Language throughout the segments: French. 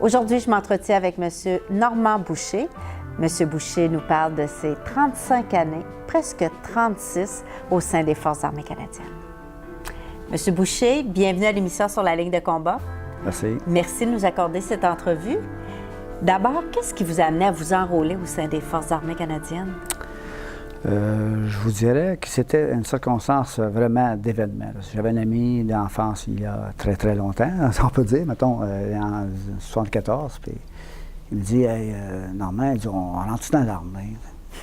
Aujourd'hui, je m'entretiens avec M. Normand Boucher. M. Boucher nous parle de ses 35 années, presque 36, au sein des Forces armées canadiennes. M. Boucher, bienvenue à l'émission Sur la ligne de combat. Merci. Merci de nous accorder cette entrevue. D'abord, qu'est-ce qui vous a amené à vous enrôler au sein des Forces armées canadiennes? Je vous dirais que c'était une circonstance vraiment d'événement. J'avais un ami d'enfance il y a très, très longtemps, on peut dire, mettons, en 74, puis il me dit « Hey, Normand, on rentre dans l'armée? »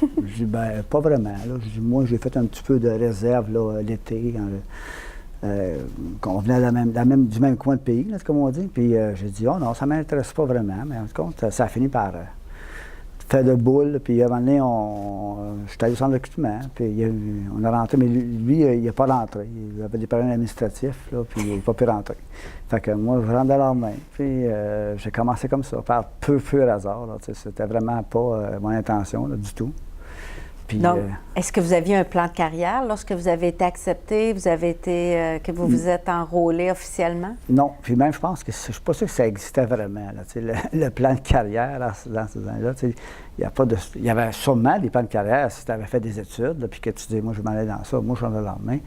Je dis « Ben, pas vraiment. » Je dis « Moi, j'ai fait un petit peu de réserve l'été. On venait du même coin de pays, là, comme on dit. Puis j'ai dit « Oh non, ça ne m'intéresse pas vraiment. » Mais en tout cas, ça a fini par faire de boule. Puis à un moment donné, j'étais allé au centre de recrutement. Puis on a rentré, mais lui, il n'est pas rentré. Il avait des problèmes administratifs, là, puis il n'a pas pu rentrer. Fait que moi, je rentre dans l'armée. Puis j'ai commencé comme ça, par peu hasard. C'était vraiment pas mon intention, là, du tout. Puis, donc, est-ce que vous aviez un plan de carrière lorsque vous avez été accepté, que vous vous êtes enrôlé officiellement? Non. Puis même, je pense que je ne suis pas sûr que ça existait vraiment, là, le plan de carrière dans ces années-là. Il y avait sûrement des plans de carrière si tu avais fait des études, là, puis que tu disais, moi, je m'en allais dans ça, moi, je suis dans l'armée.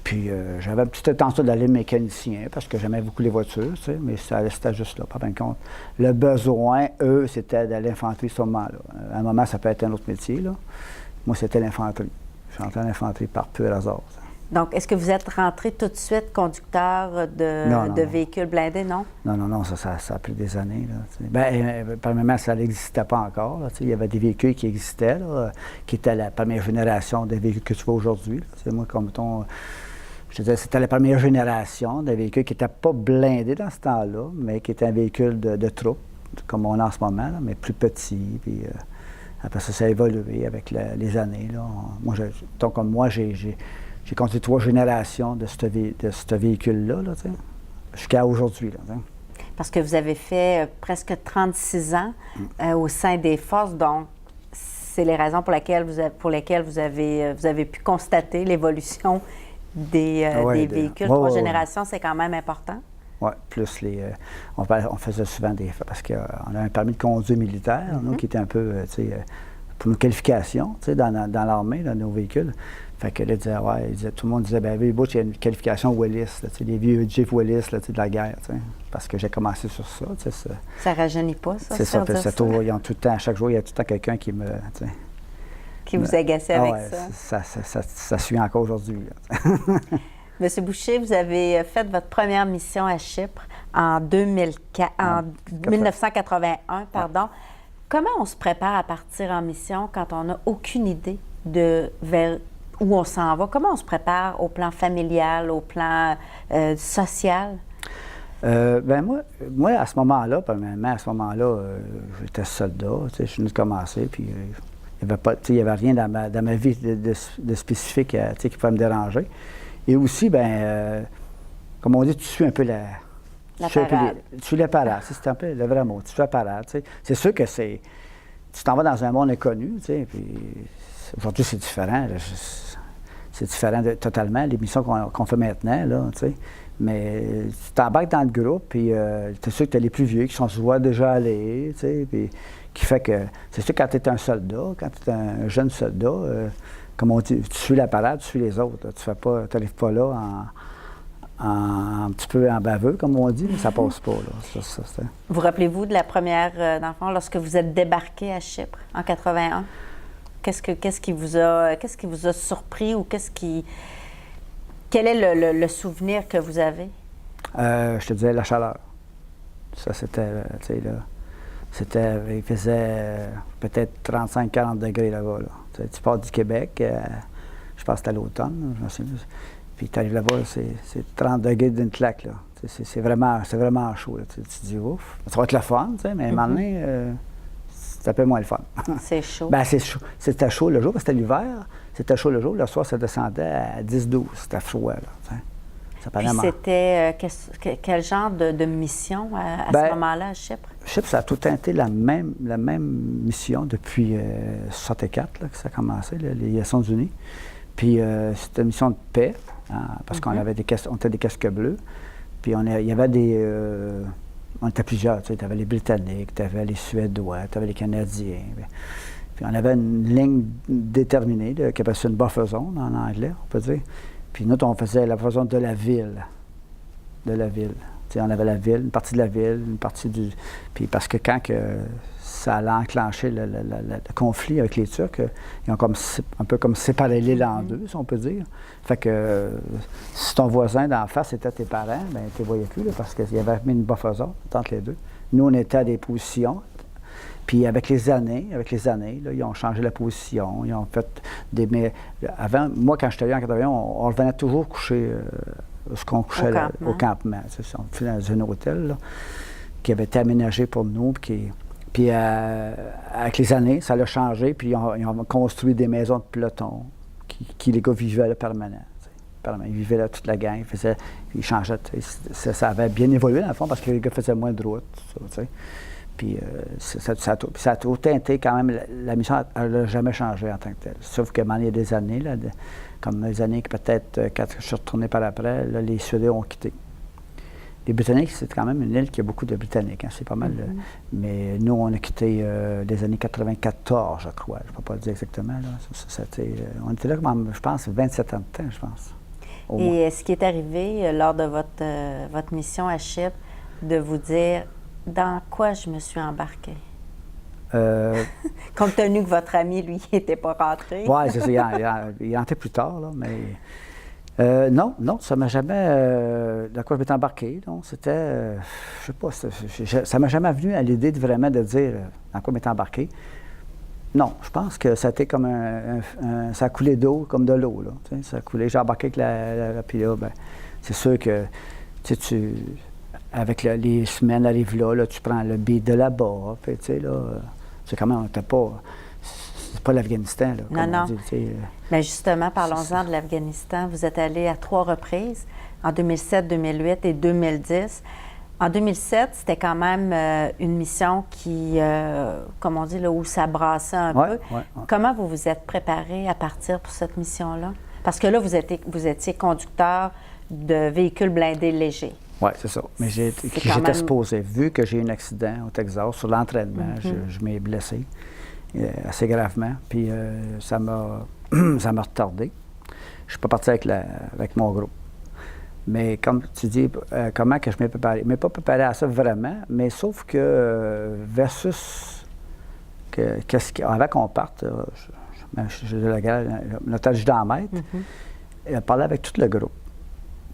Puis j'avais une petite intention d'aller mécanicien parce que j'aimais beaucoup les voitures, mais c'était juste là, par contre. Le besoin, eux, c'était de l'infanterie, ce moment-là. À un moment, ça peut être un autre métier, là. Moi, c'était l'infanterie. Je suis rentré en infanterie par pur hasard. Donc, est-ce que vous êtes rentré tout de suite conducteur de véhicules blindés, non? Non, ça a pris des années. Premièrement, ça n'existait pas encore. Là, il y avait des véhicules qui existaient, là, qui étaient la première génération des véhicules que tu vois aujourd'hui. Moi, comme je te disais, c'était la première génération des véhicules qui n'étaient pas blindés dans ce temps-là, mais qui étaient un véhicule de troupe, comme on a en ce moment, là, mais plus petit. Puis, après ça a évolué avec les années. Là. Moi, j'ai compté 3 générations de ce véhicule-là, là, jusqu'à aujourd'hui. Là, parce que vous avez fait presque 36 ans au sein des forces, donc c'est les raisons pour lesquelles vous avez pu constater l'évolution des véhicules. 3 générations, c'est quand même important. Oui, plus on faisait souvent parce qu'on a un permis de conduire militaire, nous, qui était un peu, pour nos qualifications, dans l'armée, dans nos véhicules. Fait que là, tout le monde disait, ben oui, il y a une qualification Willis, les vieux Jeep Willis de la guerre, parce que j'ai commencé sur ça. Ça rajeunit pas, ça? C'est ça, puis ils ont tout le temps, à chaque jour, il y a tout le temps quelqu'un qui me... Qui vous agaçait avec ça? Ça suit encore aujourd'hui. Monsieur Boucher, vous avez fait votre première mission à Chypre en 1981. Pardon. Comment on se prépare à partir en mission quand on n'a aucune idée vers où on s'en va? Comment on se prépare au plan familial, au plan social? Moi, à ce moment-là, j'étais soldat. Je suis venu de commencer, puis il n'y avait rien dans ma vie de spécifique qui pouvait me déranger. Et aussi, comme on dit, tu suis un peu la parade. Tu suis la parade, c'est un peu le vrai mot. Tu suis la parade. C'est sûr que tu t'en vas dans un monde inconnu, puis aujourd'hui, c'est différent. C'est différent totalement, les missions qu'on fait maintenant, là, mais tu t'embarques dans le groupe, puis tu es sûr que tu as les plus vieux qui sont souvent déjà allés, puis qui fait que, c'est sûr que quand tu es un soldat, quand tu es un jeune soldat, comme on dit, tu suis la parade, tu suis les autres. Tu n'arrives pas là un petit peu en baveux, comme on dit, mais ça passe pas. Là. Vous rappelez-vous de la première d'enfant lorsque vous êtes débarqué à Chypre en 81? Qu'est-ce qui vous a surpris ou quel est le souvenir que vous avez? Je te disais la chaleur. Ça, c'était, il faisait peut-être 35-40 degrés là-bas. Là. Tu pars du Québec, je pense que c'était à l'automne, je me souviens. Puis tu arrives là-bas, c'est 30 degrés d'une claque. Là. C'est vraiment chaud. Là. Tu te dis, ouf, ça va être le fun, mais maintenant, c'est un peu moins le fun. C'est chaud. C'est chaud. C'était chaud le jour, parce que c'était l'hiver. C'était chaud le jour. Le soir, ça descendait à 10-12. C'était froid. Là, puis c'était quel genre de mission à ce moment-là à Chypre? Chypre, ça a tout le temps été la même mission depuis 1964 que ça a commencé, les Nations unies. Puis c'était une mission de paix, parce qu'on avait on était des casques bleus. Puis il y avait on était plusieurs, tu sais, tu avais les Britanniques, tu avais les Suédois, tu avais les Canadiens. Puis on avait une ligne déterminée, qui appelle ça une buffer zone en anglais, on peut dire. Puis nous, on faisait la buffer zone de la ville. De la ville. Tu sais, on avait la ville, une partie de la ville, une partie du... Puis parce que quand ça allait enclencher le conflit avec les Turcs, ils ont comme un peu comme séparé l'île en deux, si on peut dire. Fait que si ton voisin d'en face était tes parents, bien, tu ne voyais plus, là, parce qu'il y avait mis une buffer zone entre les deux. Nous, on était à des positions. Puis avec les années, là, ils ont changé la position, ils ont fait des... Mais avant, moi, quand j'étais allé en 81, on revenait toujours coucher ce qu'on couchait au campement. On faisait dans un hôtel là, qui avait été aménagé pour nous. Puis avec les années, ça a changé, puis ils ont construit des maisons de peloton qui les gars vivaient là permanent. Ils vivaient là toute la gang, ils changeaient. Ça avait bien évolué dans le fond parce que les gars faisaient moins de route. Ça, puis ça a tout teinté quand même. La mission n'a jamais changé en tant que telle. Sauf que il y a des années, là, comme les années que peut-être quand je suis retourné par après, là, les Suédois ont quitté. Les Britanniques, c'est quand même une île qui a beaucoup de Britanniques. Hein, c'est pas mal. Mais nous, on a quitté les années 94, je crois. Je ne peux pas le dire exactement. Là. On était là, je pense, 27 ans de temps, je pense. Et ce qui est arrivé lors de votre mission à Chypre, de vous dire dans quoi je me suis embarquée? Compte tenu que votre ami, lui, n'était pas rentré. Oui, c'est ça. Il est rentré plus tard, là, mais... non, ça ne m'a jamais... dans quoi je m'étais embarqué, non? C'était... je sais pas, ça ne m'a jamais venu à l'idée de dire dans quoi je m'étais embarqué. Non, je pense que ça a été comme ça a coulé d'eau, comme de l'eau, là. Tu sais, ça a coulé. J'ai embarqué avec puis là, ben, c'est sûr que avec les semaines arrivent là, tu prends le billet de là-bas, puis tu sais, là, c'est quand même, c'est pas l'Afghanistan, là. Non. On dit, mais justement, parlons-en de l'Afghanistan. Vous êtes allé à 3 reprises, en 2007, 2008 et 2010. En 2007, c'était quand même une mission qui, comme on dit, là, où ça brassait un peu. Ouais. Comment vous vous êtes préparé à partir pour cette mission-là? Parce que là, vous étiez conducteur de véhicules blindés légers. Oui, c'est ça. Mais j'étais supposé. Vu que j'ai eu un accident au Texas, sur l'entraînement, je m'ai blessé assez gravement. Puis ça m'a retardé. Je ne suis pas parti avec mon groupe. Mais comme tu dis, comment que je m'ai préparé? Je ne m'ai pas préparé à ça vraiment, mais sauf que versus avant qu'on parte, notre adjudant-maître, il parlait avec tout le groupe.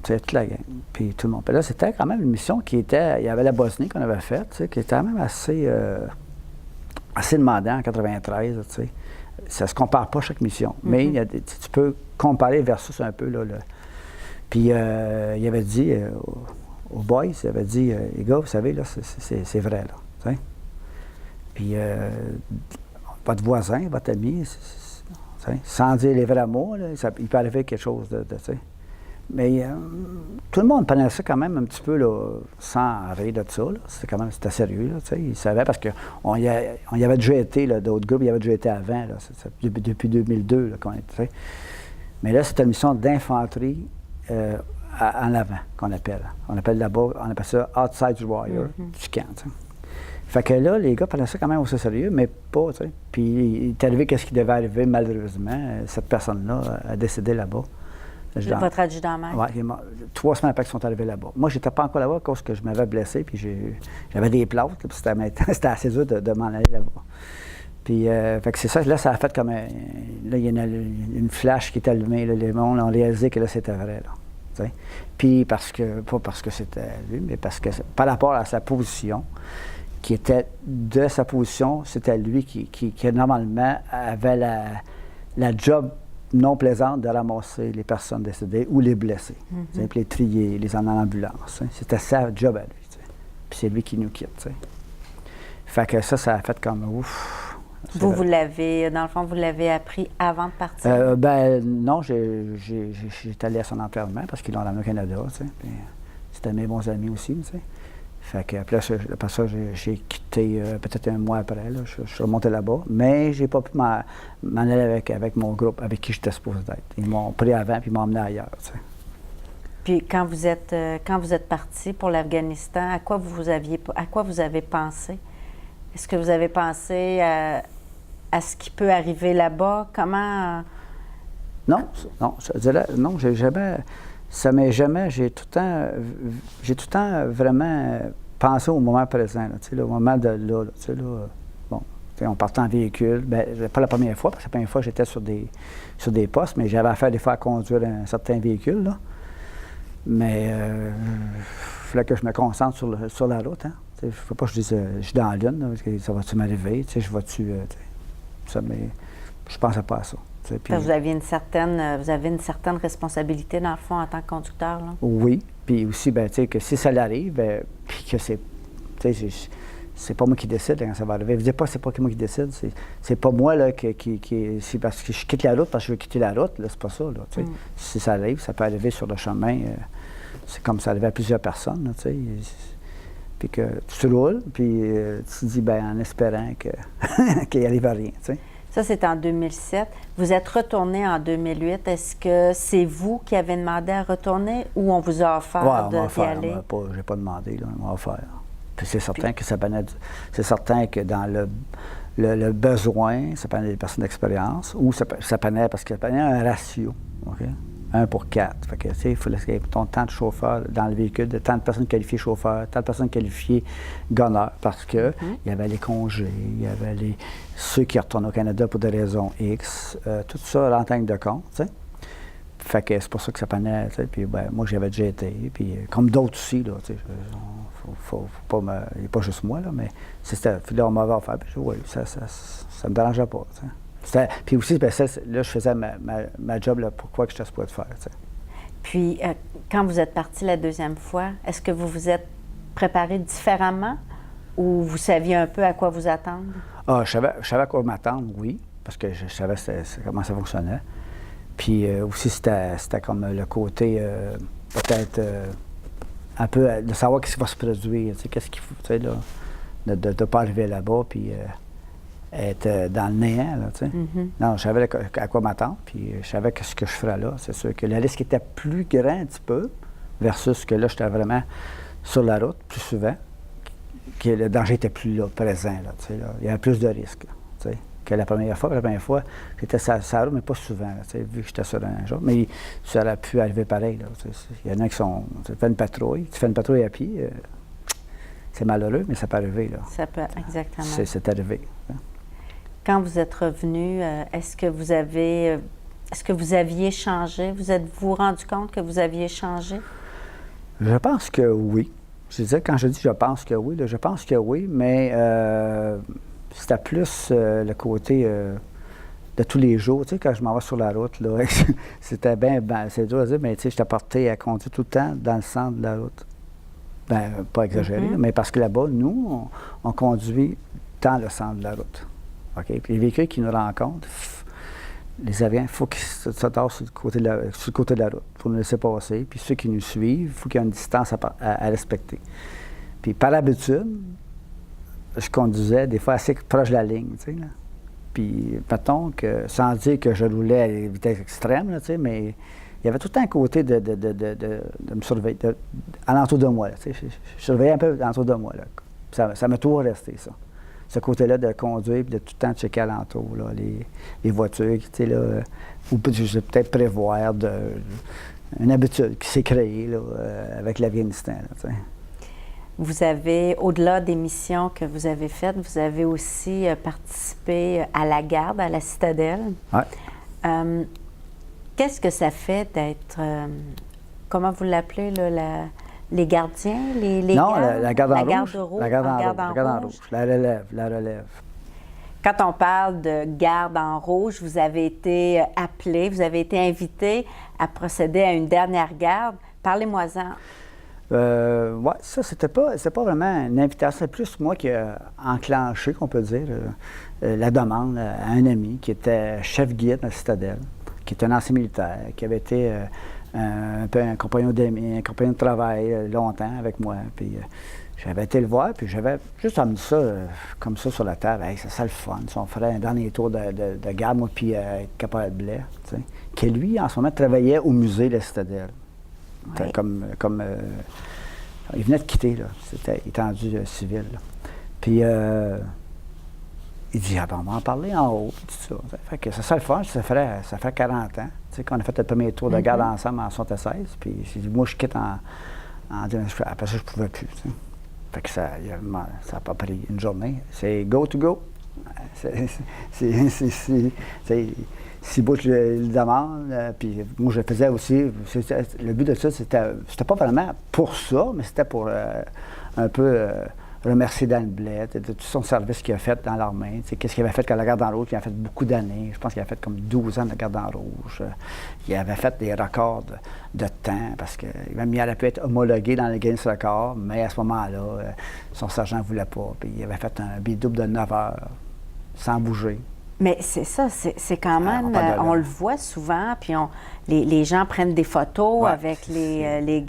C'est toute la gang, puis tout le monde. Puis là, c'était quand même une mission qui était... Il y avait la Bosnie qu'on avait faite, qui était quand même assez demandant en 93, tu sais. Ça se compare pas à chaque mission, mais tu peux comparer versus un peu, là. Puis il avait dit aux boys, il avait dit, les gars, vous savez, là, c'est vrai, là, tu sais. Puis votre voisin, votre ami, sans dire les vrais mots, là, il peut arriver quelque chose de tu sais. Mais tout le monde prenait ça quand même un petit peu là, sans rire de ça. C'était sérieux. Là, ils savaient parce qu'on y avait déjà été, là, d'autres groupes, il y avait déjà été avant, là, depuis 2002 là, qu'on était. Mais là, c'était une mission d'infanterie en avant qu'on appelle. On appelle là-bas, on appelle ça Outside Warrior du camp. T'sais. Fait que là, les gars prenaient ça quand même au sérieux, mais pas. T'sais. Puis il est arrivé qu'est-ce qui devait arriver, malheureusement. Cette personne-là a décédé là-bas. Votre adjudant-maître? Oui, 3 semaines après qu'ils sont arrivés là-bas. Moi, j'étais pas encore là-bas parce que je m'avais blessé, puis j'avais des plâtres, puis c'était assez dur de m'en aller là-bas. Puis, fait que c'est ça, là, ça a fait comme là, il y a une flash qui est allumée, là, les mondes ont réalisé que là, c'était vrai, là. T'sais. Puis, pas parce que c'était lui, mais parce que par rapport à sa position, qui était de sa position, c'était lui qui normalement avait la job non plaisante de ramasser les personnes décédées ou les blessés, puis les trier, les emmener en ambulance. Hein. C'était sa job à lui. T'sais. Puis c'est lui qui nous quitte. T'sais. Fait que ça a fait comme ouf. Vous l'avez, dans le fond, vous l'avez appris avant de partir? Non, j'étais allé à son enterrement parce qu'ils l'ont ramené au Canada. C'était mes bons amis aussi. T'sais. Fait que après ça, j'ai quitté peut-être un mois après. Là, je suis remonté là-bas, mais j'ai pas pu m'en aller avec mon groupe avec qui j'étais supposé être. Ils m'ont pris avant puis ils m'ont emmené ailleurs. T'sais. Puis quand vous êtes parti pour l'Afghanistan, à quoi vous avez pensé? Est-ce que vous avez pensé à ce qui peut arriver là-bas? Comment... Non, je dirais, non, j'ai jamais, ça m'est jamais, j'ai tout le temps vraiment pensé au moment présent, là, tu sais, là, au moment de là, tu sais, là, bon, tu sais, on partait en véhicule, bien, pas la première fois, parce que la première fois, j'étais sur des postes, mais j'avais affaire des fois à conduire un certain véhicule, là. Mais il fallait que je me concentre sur la route, hein. Il ne faut pas que je dise, je suis dans la lune, là, parce que ça va-tu m'arriver, tu sais, je vais-tu, ça, mais je pensais pas à ça. Puis, vous avez une certaine responsabilité, dans le fond, en tant que conducteur, là? Oui, puis aussi, ben, tu sais, que si ça l'arrive, ben, puis que c'est pas moi qui décide quand ça va arriver. Je dis pas c'est pas moi qui décide, c'est pas moi, là, c'est parce que je quitte la route, parce que je veux quitter la route, là, c'est pas ça, là, tu sais. Si ça arrive, ça peut arriver sur le chemin, c'est comme ça arrivait à plusieurs personnes, là, tu sais. Puis que tu roules, puis tu te dis, ben, en espérant qu'il n'y arrive à rien, tu sais. Ça, c'est en 2007. Vous êtes retourné en 2008. Est-ce que c'est vous qui avez demandé à retourner ou on vous a offert d'y aller? Je n'ai pas demandé, là, on m'a offert. Puis c'est certain que c'est certain que dans le besoin, ça prenait des personnes d'expérience, ou ça prenait, parce que ça prenait un ratio, OK? 1 pour 4. Fait que, tu sais, il fallait qu'il y ait tant de chauffeurs dans le véhicule, tant de personnes qualifiées chauffeurs, tant de personnes qualifiées gunners, parce que il y avait les congés, il y avait ceux qui retournent au Canada pour des raisons X, tout ça rentre en ligne de compte, tu sais. Fait que c'est pour ça que ça prenait, tu sais, puis ben, moi, j'avais déjà été, puis comme d'autres aussi, là, tu sais, faut pas il n'y a pas juste moi, là, mais puis là, on m'avait offert, puis oui, ça me dérangeait pas, tu sais. Puis aussi, ben, là, je faisais ma job, là, pourquoi que je t'ai pas de faire, tu sais. Puis, quand vous êtes parti la deuxième fois, est-ce que vous vous êtes préparé différemment ou vous saviez un peu à quoi vous attendre? Ah, je savais à quoi m'attendre, oui, parce que je savais comment ça fonctionnait. Puis aussi, c'était comme le côté, peut-être, un peu, de savoir qu'est-ce qui va se produire, tu sais, qu'est-ce qu'il faut, tu sais, là, de ne pas arriver là-bas, puis être dans le néant, là, tu sais. Non, je savais à quoi m'attendre, puis je savais ce que je ferais là. C'est sûr que le risque était plus grand un petit peu, versus que là, j'étais vraiment sur la route plus souvent, que le danger était plus là, présent, là, tu sais, là. Il y avait plus de risques, là, tu sais, que la première fois. La première fois, j'étais sur la route, mais pas souvent, là, tu sais, vu que j'étais sur un jour. Mais ça aurait pu arriver pareil, là, tu sais. Il y en a qui sont... Tu fais une patrouille à pied, c'est malheureux, mais ça peut arriver, là. Ça peut, exactement. C'est arrivé, hein. Quand vous êtes revenu, est-ce que vous aviez changé? Vous êtes-vous rendu compte que vous aviez changé? Je pense que oui. Quand je dis je pense que oui, là, je pense que oui, mais c'était plus le côté de tous les jours. Tu sais, quand je m'en vais sur la route, là, c'était bien, c'est dur à dire, mais tu sais, j'étais porté à conduire tout le temps dans le centre de la route. Bien, pas exagéré, mais parce que là-bas, nous, on conduit dans le centre de la route. OK? Puis les véhicules qui nous rencontrent, les avions, il faut qu'ils se tassent sur le côté de la route. Il faut nous laisser passer. Puis ceux qui nous suivent, il faut qu'il y ait une distance à respecter. Puis par habitude, je conduisais des fois assez proche de la ligne, tu sais, là. Puis mettons que, sans dire que je roulais à une vitesse extrême, là, tu sais, mais il y avait tout le temps un côté de me surveiller, alentour de moi, là, tu sais. Je surveillais un peu alentour de moi, là. Ça m'a toujours resté, ça. Ce côté-là de conduire et de tout le temps checker alentour, là, les voitures, tu sais, là, ou peut-être prévoir une habitude qui s'est créée, là, avec l'Afghanistan, là, tu sais. Vous avez, au-delà des missions que vous avez faites, vous avez aussi participé à la garde, à la citadelle. Oui. Qu'est-ce que ça fait d'être, comment vous l'appelez, là, les gardiens, les non, gardes? la garde en rouge. La garde en rouge. La relève. Quand on parle de garde en rouge, vous avez été appelé, vous avez été invité à procéder à une dernière garde. Parlez-moi-en. Oui, ça, c'était pas vraiment une invitation. C'est plus moi qui ai enclenché, qu'on peut dire, la demande à un ami qui était chef guide à la citadelle, qui est un ancien militaire, qui avait été un peu un compagnon d'amis, un compagnon de travail longtemps avec moi. Puis j'avais été le voir, puis j'avais juste amené ça comme ça sur la table. Hey, ça serait le fun. Si on ferait un dernier tour de garde, moi, puis Caporal Blais, tu sais, qui lui, en ce moment, travaillait au musée de la citadelle. Oui. Il venait de quitter, là. Il était rendu civil, là. Puis, il dit, ah ben, on va en parler en haut, puis tout ça. Fait que ça serait le fun, ça fait 40 ans, tu sais, qu'on a fait le premier tour de garde ensemble en 76, puis j'ai dit, moi, je quitte après ça, je ne pouvais plus, tu sais. Fait que ça n'a pas pris une journée. C'est go to go. Si beau je le demande, puis moi, je le faisais aussi. Le but de ça, c'était pas vraiment pour ça, mais c'était pour un peu remercier Dan Blais de tout son service qu'il a fait dans l'armée. Qu'est-ce qu'il avait fait quand la garde en rouge? Il a fait beaucoup d'années. Je pense qu'il a fait comme 12 ans de garde en rouge. Il avait fait des records de temps parce que même il aurait pu être homologué dans le Guinness Record, mais à ce moment-là, son sergent ne voulait pas. Puis il avait fait un bidouble de 9 heures sans bouger. Mais c'est ça, c'est quand même, on le voit souvent, puis les gens prennent des photos avec les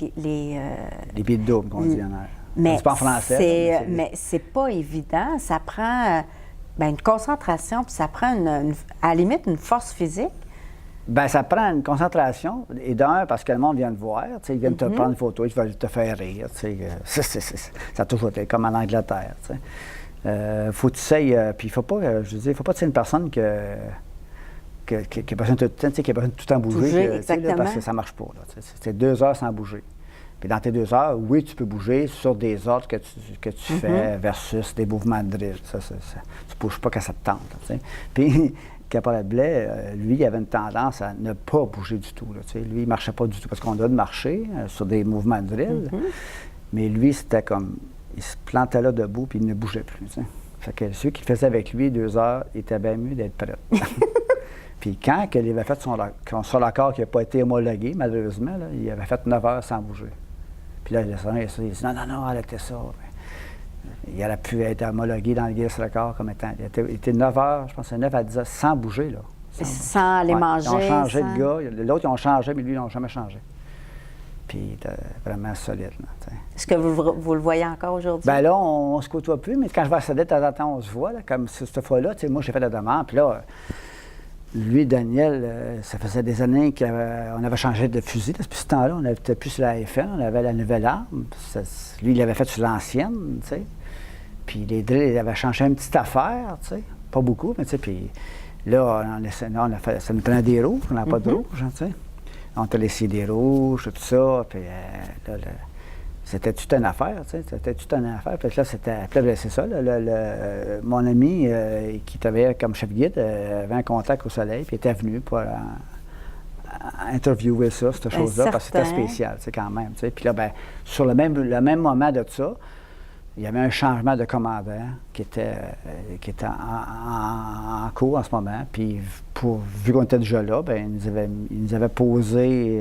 bidoubles qu'on dit en air. Mais c'est pas en français. Mais c'est pas évident. Ça prend une concentration, puis ça prend à la limite une force physique. Bien, ça prend une concentration. Et d'un, parce que le monde vient te voir, ils viennent te prendre une photo, ils veulent te faire rire. Ça a toujours été comme en Angleterre. Faut que tu sais, puis il faut pas, il faut pas que tu une personne qui a besoin de tout le temps bouger. Parce que ça marche pas. C'est 2 heures sans bouger. Puis dans tes 2 heures, oui, tu peux bouger sur des ordres que tu fais versus des mouvements de drill. Tu ne bouges pas quand ça te tente. Puis, Caporal Blais, lui, il avait une tendance à ne pas bouger du tout. Lui, il ne marchait pas du tout parce qu'on doit marcher sur des mouvements de drill. Mais lui, c'était comme, il se plantait là debout puis il ne bougeait plus. Fait que ceux qui le faisaient avec lui 2 heures, il était bien mieux d'être prêt. Puis quand il avait fait son accord qui n'a pas été homologué, malheureusement, là, il avait fait 9 heures sans bouger. Puis là, il dit non, arrêtez ça. Il aurait pu être homologué dans le Guinness Record comme étant. Il était 9 heures, je pense, 9 à 10 heures, sans bouger, là. Sans aller manger. Ils ont changé de gars. L'autre, ils ont changé, mais lui, ils n'ont jamais changé. Puis il était vraiment solide, là. Est-ce que vous le voyez encore aujourd'hui? Bien là, on ne se côtoie plus, mais quand je vais à Sadet, de temps en temps, on se voit, là, comme cette fois-là. Moi, j'ai fait la demande, puis là. Lui, Daniel, ça faisait des années qu'on avait changé de fusil. Depuis ce temps-là, on n'était plus sur la FN, on avait la nouvelle arme. Lui, il l'avait fait sur l'ancienne, tu sais. Puis les drills, il avait changé une petite affaire, tu sais. Pas beaucoup, mais tu sais. Puis là, on a fait, ça nous prenait des rouges, on n'a pas de rouges, tu sais. On t'a laissé des rouges, tout ça. Puis là, c'était toute une affaire, tu sais. C'était toute une affaire. Puis là, c'est ça. Là, mon ami qui travaillait comme chef guide avait un contact au Soleil, puis était venu pour interviewer ça, cette chose-là, parce que c'était spécial, tu sais, quand même. Tu sais. Puis là, bien, sur le même moment de ça, il y avait un changement de commandant qui était en cours en ce moment. Puis, vu qu'on était déjà là, bien, ils nous avaient posé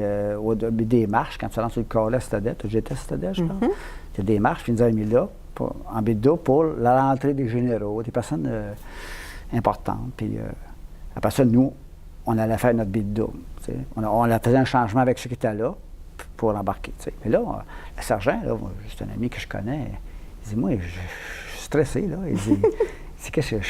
des marches quand tu rentres sur le corps là, Stadet. J'étais à Stadet, je pense. Il y a des marches, puis ils nous avaient mis là, en bidou, pour la rentrée des généraux, des personnes importantes. Puis, après ça, nous, on allait faire notre bidou. On a fait un changement avec ceux qui étaient là pour embarquer. T'sais. Mais là, le sergent, là, c'est un ami que je connais. Il dit, moi, je suis stressé, là. Il dit, qu'est-ce que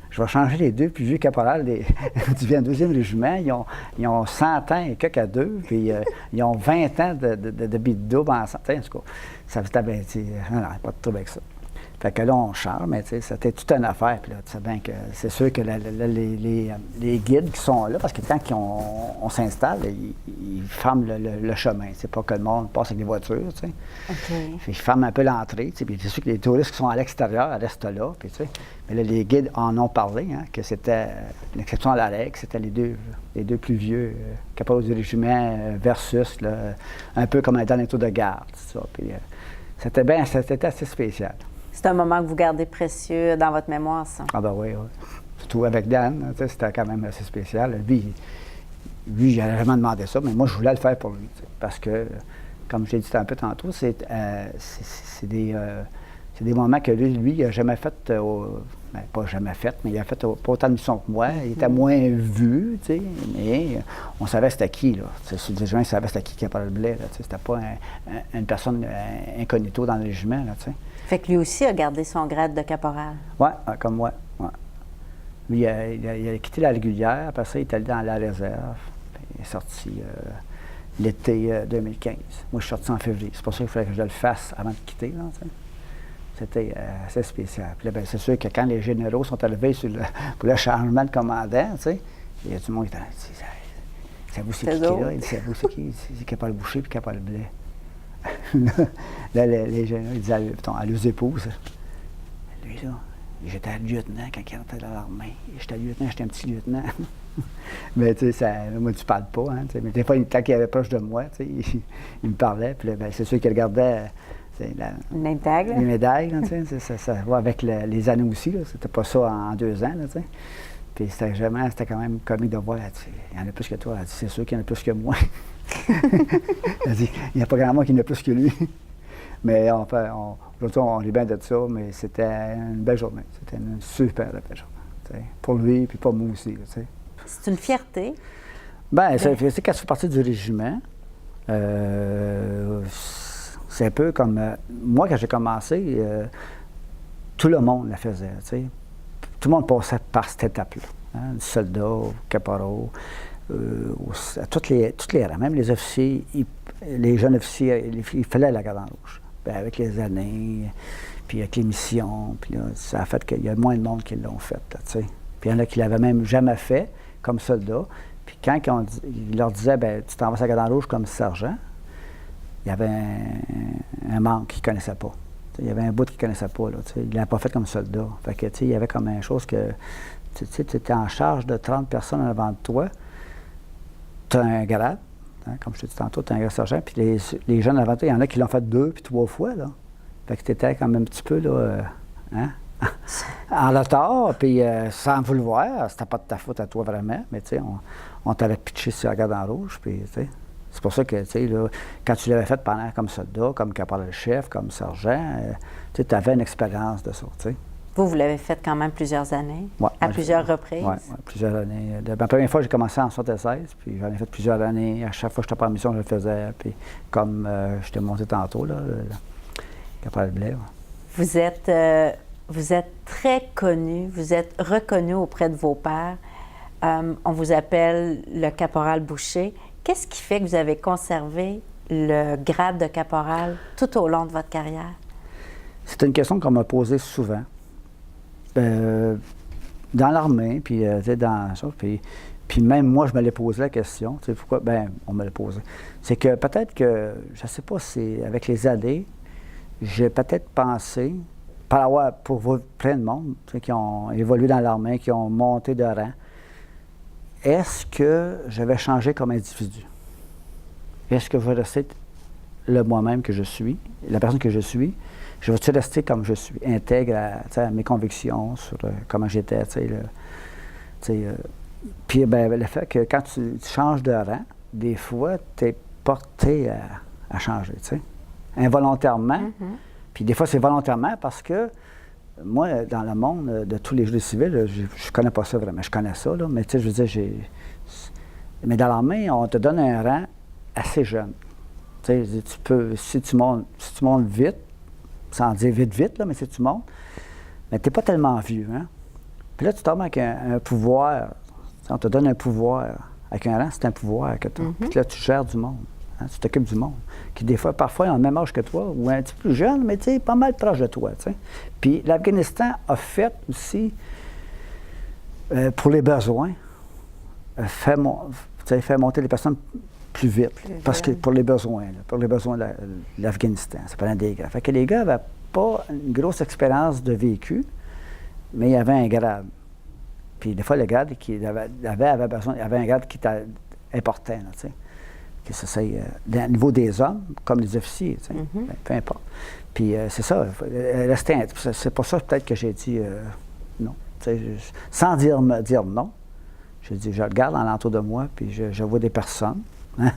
je vais changer les deux plus vieux caporales du 22e régiment. Ils ont 100 ans et quelques à deux, puis ils ont 20 ans de bidou ensemble. En tout cas, ça t'avait dit, non, pas de trouble avec ça. Fait que là, on change, mais tu sais, c'était toute une affaire. Puis là, tu sais bien que c'est sûr que les guides qui sont là, parce que quand on s'installe, ils ferment le chemin. C'est pas que le monde passe avec des voitures, tu sais. Okay. Ils ferment un peu l'entrée, tu sais. Puis c'est sûr que les touristes qui sont à l'extérieur restent là, puis tu sais. Mais là, les guides en ont parlé, hein, que c'était l'exception à la règle, c'était les deux plus vieux caporaux du régiment versus, là, un peu comme un dernier tour de garde, ça. Puis c'était assez spécial. C'est un moment que vous gardez précieux dans votre mémoire, ça. Ah ben oui. Surtout avec Dan, c'était quand même assez spécial. Lui, il n'avait jamais demandé ça, mais moi, je voulais le faire pour lui. Parce que, comme je l'ai dit un peu tantôt, c'est des moments que lui il n'a jamais fait, pas jamais fait, mais il a fait pas autant de missions que moi. Il était moins vu, tu sais, mais on savait c'était qui, là. Les gens savaient c'était qui Caporal Blais, là, tu sais. C'était pas une personne incognito dans le régiment, là, tu sais. Fait que lui aussi a gardé son grade de caporal. Oui, comme moi. Ouais. Lui, il a quitté la régulière, après ça, il est allé dans la réserve. Il est sorti. l'été 2015. Moi, je suis sorti en février. C'est pour ça qu'il fallait que je le fasse avant de quitter. Là, c'était assez spécial. Puis là, c'est sûr que quand les généraux sont arrivés pour le changement de commandant, il y a du monde qui dit « C'est vous, c'est qui là? » Il dit « C'est vous, c'est qui? C'est qui n'a pas le boucher puis qui n'a pas le blé. » Là, les généraux, ils disaient à leurs épouses, « Lui, là, j'étais lieutenant quand il rentrait dans l'armée. J'étais lieutenant, j'étais un petit lieutenant. » Mais tu sais, moi, tu parles pas. Hein, mais des fois, tant qu'il avait proche de moi, il me parlait. Puis là, c'est sûr qu'il regardait les médailles. Là, ça va avec les années aussi. C'était pas ça en 2 ans. Là, puis c'était quand même comique de voir. Il y en a plus que toi. Elle dit, c'est sûr qu'il y en a plus que moi. Elle dit, il n'y a pas grand monde qui en a plus que lui. Mais aujourd'hui, on est bien de ça, mais c'était une belle journée. C'était une super belle journée. Pour lui, puis pour moi aussi. Là, c'est une fierté. Bien, c'est quand tu fais partie du régiment, c'est un peu comme... moi, quand j'ai commencé, tout le monde la faisait, t'sais. Tout le monde passait par cette étape-là. Hein, du soldat, au caporal, à toutes les rangs, même les officiers, les jeunes officiers, il fallait la garde en rouge. Bien, avec les années, puis avec les missions, puis là, ça a fait qu'il y a moins de monde qui l'ont fait, tu sais. Puis il y en a qui ne l'avaient même jamais fait comme soldat. Puis quand il leur disait, bien, tu t'en vas à la garde rouge comme sergent, il y avait un manque qu'il ne connaissait pas. T'sais, il y avait un bout qu'il ne connaissait pas. Là, il ne l'avait pas fait comme soldat. Fait que, il y avait comme une chose que tu étais en charge de 30 personnes en avant de toi. Tu as un grade, hein, comme je te dis tantôt, tu as un grade sergent. Puis les jeunes avant toi, il y en a qui l'ont fait 2 puis 3 fois. Là. Fait que tu étais quand même un petit peu là, en retard, puis sans vouloir, c'était pas de ta faute à toi vraiment, mais tu sais, on t'avait pitché sur la garde en rouge, puis tu sais, c'est pour ça que, tu sais, là, quand tu l'avais fait pendant comme soldat, comme caporal-chef, comme sergent, tu avais une expérience de ça, tu sais. Vous l'avez fait quand même plusieurs années, à plusieurs reprises. Oui, plusieurs années. La première fois, j'ai commencé en 76, puis j'en ai fait plusieurs années. À chaque fois que j'étais pas en mission, je le faisais, puis comme je t'ai montré tantôt, là, le caporal-blé. Vous êtes très connu, vous êtes reconnu auprès de vos pairs. On vous appelle le caporal Boucher. Qu'est-ce qui fait que vous avez conservé le grade de caporal tout au long de votre carrière? C'est une question qu'on m'a posée souvent. Dans l'armée, puis dans ça, puis même moi, je me l'ai posé la question. Tu sais pourquoi? Bien, on me l'a posé. C'est que peut-être que, je ne sais pas si avec les années, j'ai peut-être pensé, pour plein de monde qui ont évolué dans l'armée, qui ont monté de rang, est-ce que je vais changer comme individu? Est-ce que je vais rester le moi-même que je suis, la personne que je suis? Je vais-tu rester comme je suis, intègre à mes convictions sur comment j'étais, puis le fait que quand tu changes de rang, des fois, tu es porté à changer, involontairement. Mm-hmm. Puis des fois, c'est volontairement parce que moi, dans le monde de tous les jeux civils, je connais pas ça vraiment. Je connais ça, là, mais tu sais, je veux dire, mais dans l'armée, on te donne un rang assez jeune. Tu sais, tu peux, si tu montes vite, sans dire vite, là, mais si tu montes, mais tu n'es pas tellement vieux, hein? Puis là, tu tombes avec un pouvoir. On te donne un pouvoir. Avec un rang, c'est un pouvoir que tu as. Mm-hmm. Puis là, tu gères du monde. Hein, tu t'occupes du monde, qui des fois, parfois, ont le même âge que toi, ou un petit peu plus jeune, mais tu sais, pas mal proche de toi, tu sais. Puis l'Afghanistan a fait aussi, pour les besoins, fait monter les personnes plus vite, parce que pour les besoins de l'Afghanistan, ça prenait des gars. Fait que les gars n'avaient pas une grosse expérience de vécu, mais il y avait un grade. Puis des fois, le grade qui avait besoin, il y avait un grade qui était important, là, tu sais. Que ça soit au niveau des hommes, comme les officiers, tu sais, mm-hmm. Peu importe. Puis c'est ça, c'est pour ça peut-être que j'ai dit non. Sans dire non, j'ai dit, je regarde en l'entour de moi, puis je vois des personnes, hein,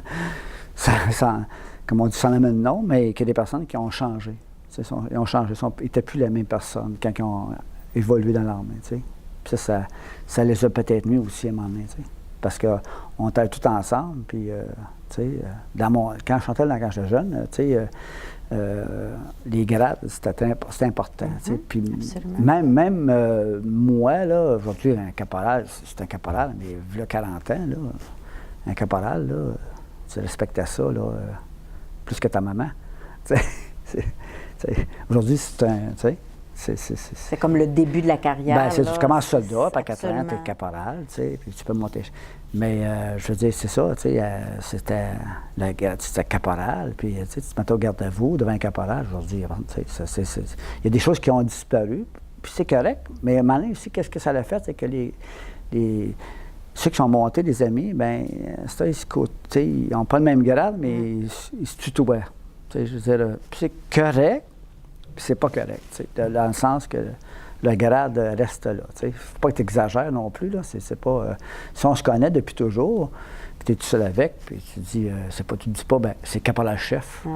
comme on dit, sans nommer le nom, mais qu'il y a des personnes qui ont changé. Ils ont changé, ils n'étaient plus les mêmes personnes quand ils ont évolué dans l'armée, tu sais. Puis ça les a peut-être mis aussi à un moment donné, tu sais. Parce qu'on était tout ensemble, puis, tu sais, quand je chantais quand j'étais jeune, tu sais, les grades, c'était important, mm-hmm. Tu sais. Puis même moi, là, aujourd'hui, un caporal, c'est un caporal, mais il y a 40 ans, là, un caporal, là, tu respectais ça, là, plus que ta maman. Aujourd'hui, c'est un... C'est comme le début de la carrière. Ben, là. tu commences soldat, puis à 4 ans, Absolument. tu es caporal, tu sais, puis tu peux monter. Mais je veux dire, c'est ça, tu sais, c'était caporal, puis tu sais, tu te mettais au garde-à-vous devant un caporal, aujourd'hui, tu sais, il y a des choses qui ont disparu, puis c'est correct, mais à un moment donné aussi, qu'est-ce que ça a fait, c'est que ceux qui sont montés, les amis, bien, ils n'ont pas le même grade, mais ils se tutoient. Tu sais, je veux dire, puis c'est correct, puis c'est pas correct, tu sais, dans le sens que le grade reste là. Il ne faut pas que tu exagères non plus. Là. C'est pas, si on se connaît depuis toujours, puis tu es tout seul avec, puis tu dis, tu ne dis pas, ben c'est caporal-chef.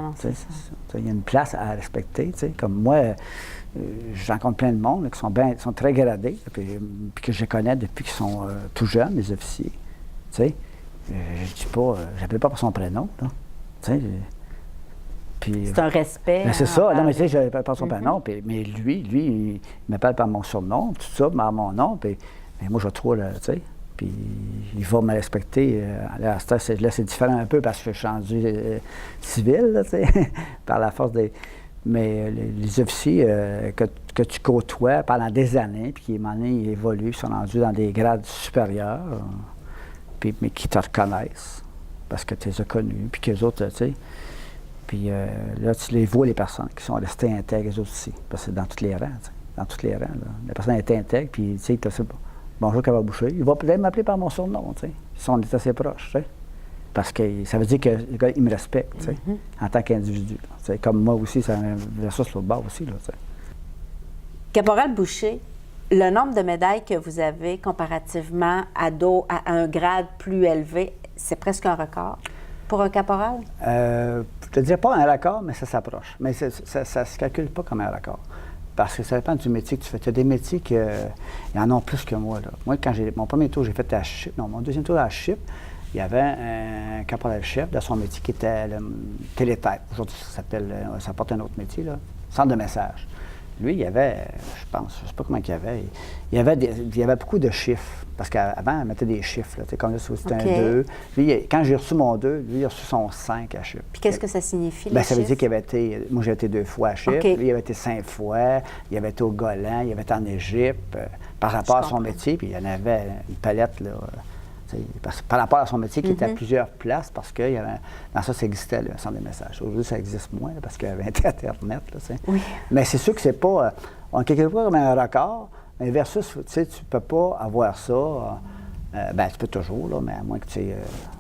Il y a une place à respecter. T'sais. Comme moi, je rencontre plein de monde là, qui sont très gradés, puis que je connais depuis qu'ils sont tout jeunes, les officiers. Je dis pas, j'appelle pas par son prénom. Là. Puis, c'est un respect. Ben c'est ça. Non, mais tu sais, je n'appelle pas son prénom. Mais lui, il m'appelle par mon surnom, tout ça, par mon nom. Puis mais moi, je trouve, tu sais. Puis il va me respecter. Là, c'est différent un peu parce que je suis rendu civil, là, tu sais, par la force des. Mais les officiers que tu côtoies pendant des années, puis qui, à un moment donné, ils évoluent, ils sont rendus dans des grades supérieurs, mais qui te reconnaissent parce que tu les as connus, puis qu'eux autres, tu sais. Puis là, tu les vois, les personnes qui sont restées intègres, eux autres aussi. Parce que c'est dans tous les rangs, tu sais. Dans tous les rangs, là. La personne est intègre, puis, tu sais, tu sais, bonjour, Cabal Boucher. Il va peut-être m'appeler par mon surnom, tu sais. On est assez proches, tu sais. Parce que ça veut dire que le gars, il me respecte, tu sais, en tant qu'individu. Tu sais, comme moi aussi, ça versus l'autre bord aussi, là, tu sais. Caporal Boucher, le nombre de médailles que vous avez comparativement à un grade plus élevé, c'est presque un record pour un caporal? Je ne te dirais pas un record, mais ça s'approche. Mais ça ne se calcule pas comme un record. Parce que ça dépend du métier que tu fais. Tu as des métiers qui en ont plus que moi. Là. Moi, quand mon premier tour, j'ai fait à Chypre. Non, mon deuxième tour à Chypre, il y avait un caporal-chef de son métier qui était le télétype. Aujourd'hui, ça porte un autre métier, là. Centre de message. Lui, il y avait, je pense, je ne sais pas comment il y avait. Il y avait beaucoup de chiffres. Parce qu'avant, il mettait des chiffres. Là, comme là, c'était un 2. Lui, quand j'ai reçu mon 2, lui, il a reçu son 5 à Chypre. Puis qu'est-ce que ça signifie, les ça veut dire qu'il avait été. Moi, j'ai été 2 fois à Chypre. Lui, il avait été 5 fois. Il avait été au Golan. Il avait été en Égypte. Par rapport à son métier, puis il y en avait une palette, là. Par rapport à son métier, qui était à plusieurs places, parce que dans ça existait, le centre de messages. Aujourd'hui, ça existe moins, là, parce qu'il y avait Internet. Là, mais c'est sûr que c'est pas. On quelque part comme un record, mais versus, tu sais, tu peux pas avoir ça. Ben, tu peux toujours, là, mais à moins que tu aies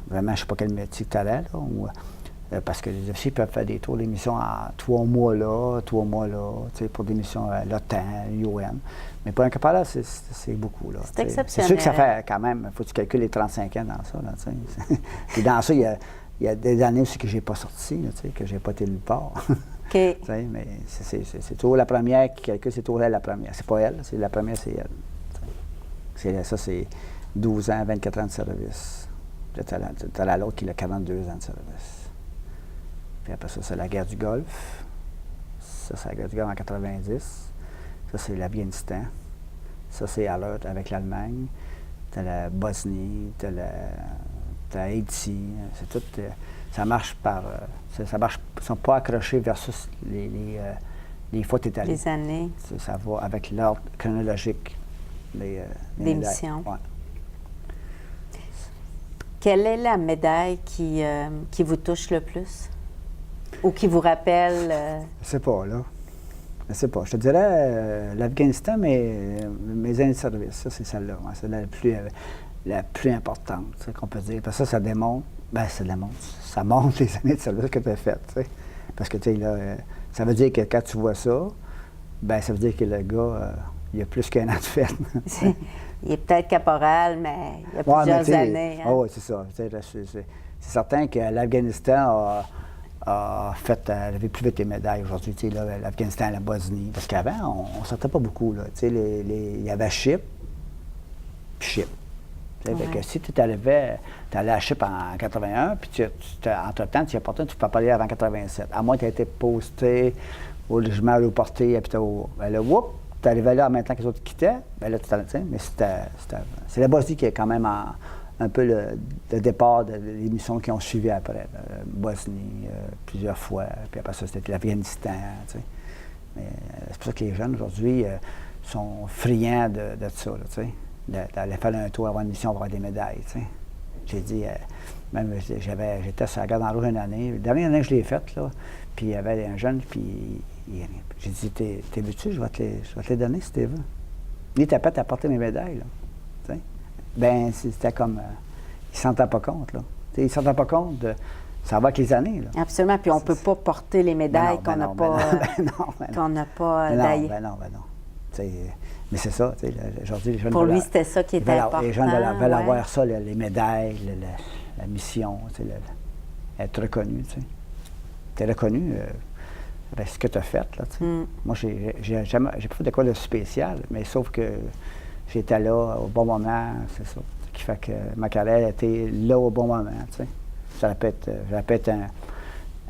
vraiment, je ne sais pas quel métier tu allais, là, parce que les officiers peuvent faire des tours d'émission en 3 mois là, 3 mois là, tu sais, pour des missions l'OTAN, l'UOM. Mais pour un caporal, c'est beaucoup, là. C'est exceptionnel. C'est sûr que ça fait quand même, il faut que tu calcules les 35 ans dans ça, là, tu sais. Puis dans ça, il y a des années aussi que j'ai pas sorti, là, tu sais, que j'ai pas été nulle part. OK. Mais c'est toujours la première qui calcule, c'est toujours elle la première. C'est pas elle, c'est la première, c'est elle. Ça, c'est 12 ans, 24 ans de service. T'as l'autre qui a 42 ans de service. Puis après ça, c'est la guerre du Golfe. Ça, c'est la guerre du Golfe en 90. Ça, c'est l'Afghanistan. Ça, c'est Alert avec l'Allemagne. T'as la Bosnie, t'as Haïti. C'est tout. Ça marche par. Ça marche. Ils ne sont pas accrochés versus les fautes étalées. Les années. Ça va avec l'ordre chronologique. Des missions. Ouais. Quelle est la médaille qui vous touche le plus? Ou qui vous rappelle? Je sais pas, là. Je sais pas. Je te dirais l'Afghanistan, mais mes années de service, ça, c'est celle-là. Ouais, c'est la plus importante, qu'on peut dire. Parce que ça démontre, ça montre les années de service que tu as faites, tu sais. Parce que, tu sais, là, ça veut dire que quand tu vois ça, ça veut dire que le gars, il a plus qu'un an de fait. Il est peut-être caporal, mais il y a plusieurs années. Hein? Oui, c'est ça. C'est certain que l'Afghanistan avait plus vite les médailles aujourd'hui. L'Afghanistan, la Bosnie. Parce qu'avant, on ne sortait pas beaucoup. Il y avait Chypre, puis Chypre. Ouais. Que si tu allais à Chypre en 81, puis entre-temps, tu y apportais, tu peux pas aller avant 87. À moins que tu aies été posté au logement aéroporté, puis tu arrivais là en même temps que les autres quittaient. Là, mais c'est la Bosnie qui est quand même un peu le départ des missions qui ont suivi après. Bosnie, plusieurs fois, puis après ça, c'était l'Afghanistan. Tu sais. Mais c'est pour ça que les jeunes, aujourd'hui, sont friands de ça, là, tu sais. D'aller faire un tour, avoir une mission, avoir des médailles, tu sais. J'ai dit, même j'étais sur la garde en rouge une année. La dernière année que je l'ai faite, là, puis il y avait un jeune, puis j'ai dit, t'es veux-tu, je vais te les donner si tu veux. Il était prêt à porter mes médailles, là. Tu sais. Ben, c'était comme, il ne s'en rendait pas compte, là. Tu sais, il ne s'en rendait pas compte de, ça va avec les années, là. Absolument, puis on ne peut pas porter les médailles qu'on n'a pas, d'ailleurs. Ben non. Tu sais, mais c'est ça, tu sais, aujourd'hui, les jeunes... Pour lui, c'était ça qui était important. Les jeunes veulent avoir ça, les médailles, la mission, tu sais, être reconnu, tu sais. Tu es reconnu avec ce que tu as fait, là, tu sais. Moi, j'ai pas fait de quoi de spécial, mais sauf que j'étais là au bon moment, c'est ça. Ce qui fait que ma carrière était là au bon moment, tu sais. J'aurais pu être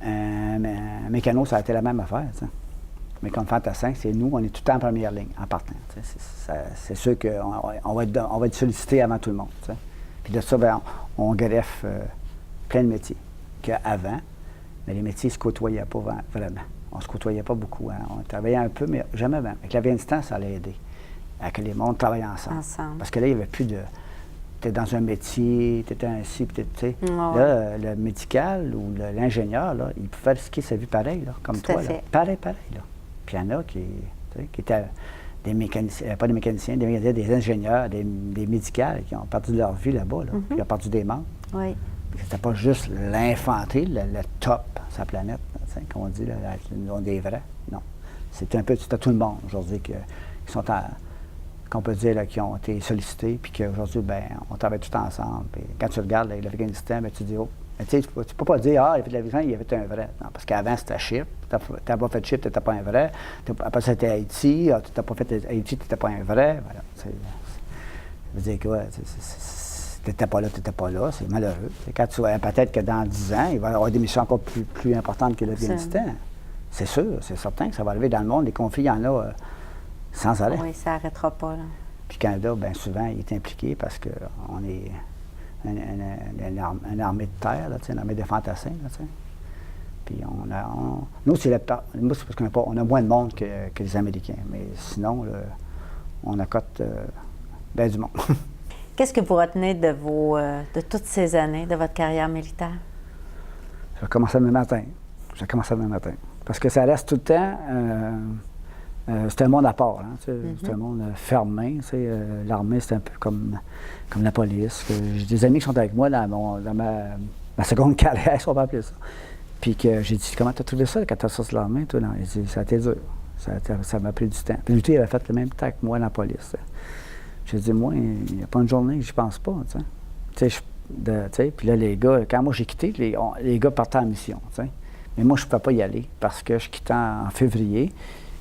un mécano, ça a été la même affaire, tu sais. Mais comme Fantassin, c'est nous, on est tout le temps en première ligne, en partant. C'est sûr qu'on va être sollicité avant tout le monde. T'sais. Puis de ça, bien, on greffe plein de métiers qu'avant, mais les métiers ne se côtoyaient pas vraiment. On ne se côtoyait pas beaucoup. Hein. On travaillait un peu, mais jamais avant. Avec l'Afghanistan, ça allait aider à que les mondes travaillent ensemble. Parce que là, il n'y avait plus de... Tu étais dans un métier, tu étais ainsi, puis tu sais. Là, le médical ou l'ingénieur, là, il pouvait risquer sa vie pareil, là, comme tout toi. Là. Pareil, là. Puis il y en a qui étaient des mécaniciens, pas des mécaniciens, des ingénieurs, des médicales qui ont perdu leur vie là-bas, là, puis qui ont perdu des membres. Oui. C'était pas juste l'infanterie, le top sur la planète, là, comme on dit, là, des vrais. Non. C'est un peu tout le monde aujourd'hui qui sont qu'on peut dire là, qui ont été sollicités, puis qu'aujourd'hui, ben, on travaille tout ensemble. Puis quand tu regardes l'Afghanistan, ben, tu dis, oh, tu ne peux pas dire, ah, il a fait de l'Afghanistan, il a fait un vrai. Non, parce qu'avant, c'était Chypre. Tu n'as pas fait Chypre, tu n'étais pas un vrai. Après, c'était Haïti. Tu n'as pas fait Haïti, tu n'étais pas un vrai. Voilà. Ça veut dire que, ouais, tu n'étais pas là, tu n'étais pas là. C'est malheureux. Quand tu vois, peut-être que dans 10 ans, il va y avoir des missions encore plus importantes que l'Afghanistan. C'est sûr, c'est certain que ça va arriver dans le monde. Les conflits, il y en a sans arrêt. Oui, ça n'arrêtera pas, là. Puis le Canada, bien souvent, il est impliqué parce qu'on est une armée de terre, là, une armée de fantassins. Là, puis nous, c'est parce qu'on a moins de monde que les Américains. Mais sinon, là, on accote bien du monde. Qu'est-ce que vous retenez de toutes ces années, de votre carrière militaire? Ça a commencé demain matin. Parce que ça reste tout le temps... c'est un monde à part, hein, c'est un monde fermé. L'armée, c'est un peu comme la police. J'ai des amis qui sont avec moi dans ma seconde carrière, si on peut appeler ça. Puis que j'ai dit, comment tu as trouvé ça quand tu as sorti de l'armée? Toi? Non, il dit, ça a été dur. Ça m'a pris du temps. Puis lui, il avait fait le même temps que moi dans la police. J'ai dit, moi, il n'y a pas une journée que j'y pense pas. Puis là, les gars, quand moi j'ai quitté, les gars partaient en mission. T'sais. Mais moi, je ne pouvais pas y aller parce que je quittais en février.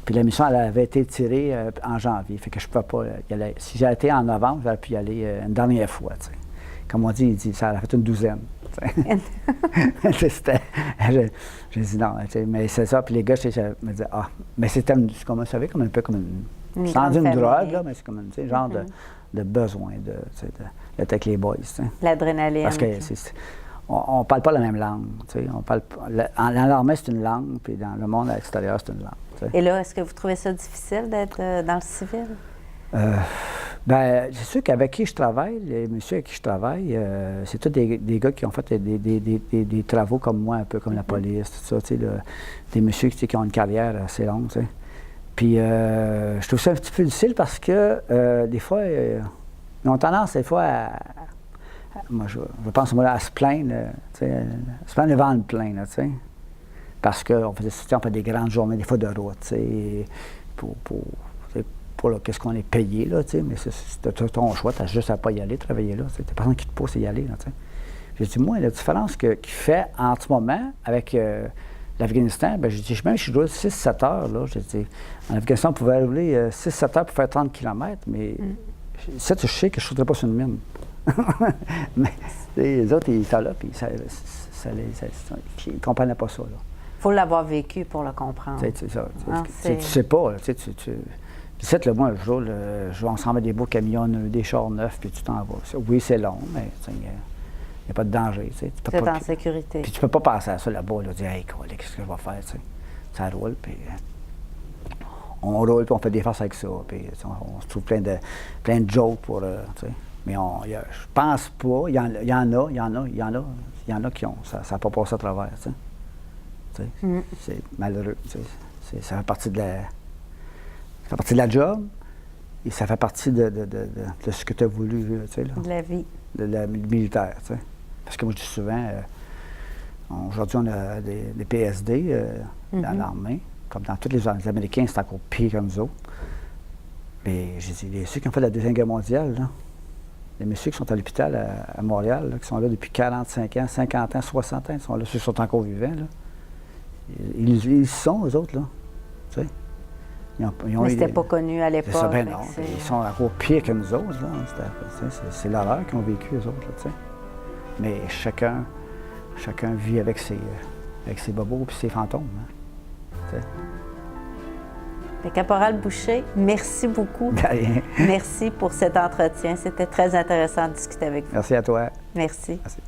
Puis la mission, elle avait été tirée en janvier. Fait que je ne pouvais pas y aller. Si j'avais été en novembre, j'aurais pu y aller une dernière fois. T'sais. Comme on dit, ça a fait une douzaine. J'ai dit non, mais c'est ça. Puis les gars, je me disais, mais c'était comme un peu comme une sans une drogue, là, mais c'est comme un genre de besoin d'être avec les boys. L'adrénaline. Parce que on ne parle pas la même langue. Dans l'armée, c'est une langue, puis dans le monde à l'extérieur, c'est une langue. Et là, est-ce que vous trouvez ça difficile d'être dans le civil? Bien, c'est sûr qu'avec qui je travaille, les messieurs avec qui je travaille, c'est tous des gars qui ont fait des travaux comme moi, un peu comme la police, tout ça, des messieurs qui ont une carrière assez longue, tu sais. Puis, je trouve ça un petit peu difficile parce que, des fois, ils ont tendance, des fois, moi, je pense, moi, à se plaindre, tu sais, se plaindre le ventre plein, tu sais. Parce qu'on fait des grandes journées, des fois, de route, tu sais, pour qu'est-ce qu'on est payé, là, tu sais, mais c'est ton choix, tu as juste à pas y aller, travailler là, tu sais, personne qui te pousse à y aller, là, tu sais. J'ai dit, moi, la différence qu'il fait en ce moment avec l'Afghanistan, bien, j'ai dit, même si je dois 6-7 heures, là, j'ai dit, en Afghanistan, on pouvait rouler 6-7 heures pour faire 30 km, mais ça, je sais que je ne sauterais pas sur une mine. Mais les autres, ils étaient là, puis ils ne comprenaient pas ça, là. Il faut l'avoir vécu pour le comprendre. C'est ça. Tu sais pas, là, tu Ici, là, moi, je vais ensemble des beaux camions, des chars neufs, puis tu t'en vas. Oui, c'est long, mais il n'y a pas de danger. Tu sais. Vous êtes en sécurité. Puis tu peux pas passer à ça là-bas, là, dire, hey, qu'est-ce que je vais faire? Tu sais. Ça roule, puis on roule, puis on fait des farces avec ça. Puis on se trouve plein de jokes pour. Tu sais. Mais je pense pas, il y en a qui ont. Ça n'a pas passé à travers. Tu sais. C'est malheureux. Tu sais. Ça fait partie de la job et ça fait partie de ce que tu as voulu, tu sais, là. De la vie. De la militaire, tu sais. Parce que moi, je dis souvent, aujourd'hui, on a des PSD dans l'armée. Comme dans tous les Américains, c'est encore pire que nous autres. Mais j'ai dit, ceux qui ont fait la Deuxième Guerre mondiale, là, les messieurs qui sont à l'hôpital à Montréal, là, qui sont là depuis 45 ans, 50 ans, 60 ans, ils sont là, ceux qui sont encore vivants, là. Ils sont, eux autres, là. Tu sais. Mais c'était pas connu à l'époque. C'est ça, ben non. Ils sont encore pires que nous autres, là. C'est l'horreur qu'ils ont vécu, eux autres, là, tu sais. Mais chacun vit avec ses bobos et ses fantômes, hein, tu sais. Caporal Boucher, merci beaucoup. Merci pour cet entretien. C'était très intéressant de discuter avec vous. Merci à toi. Merci. Merci.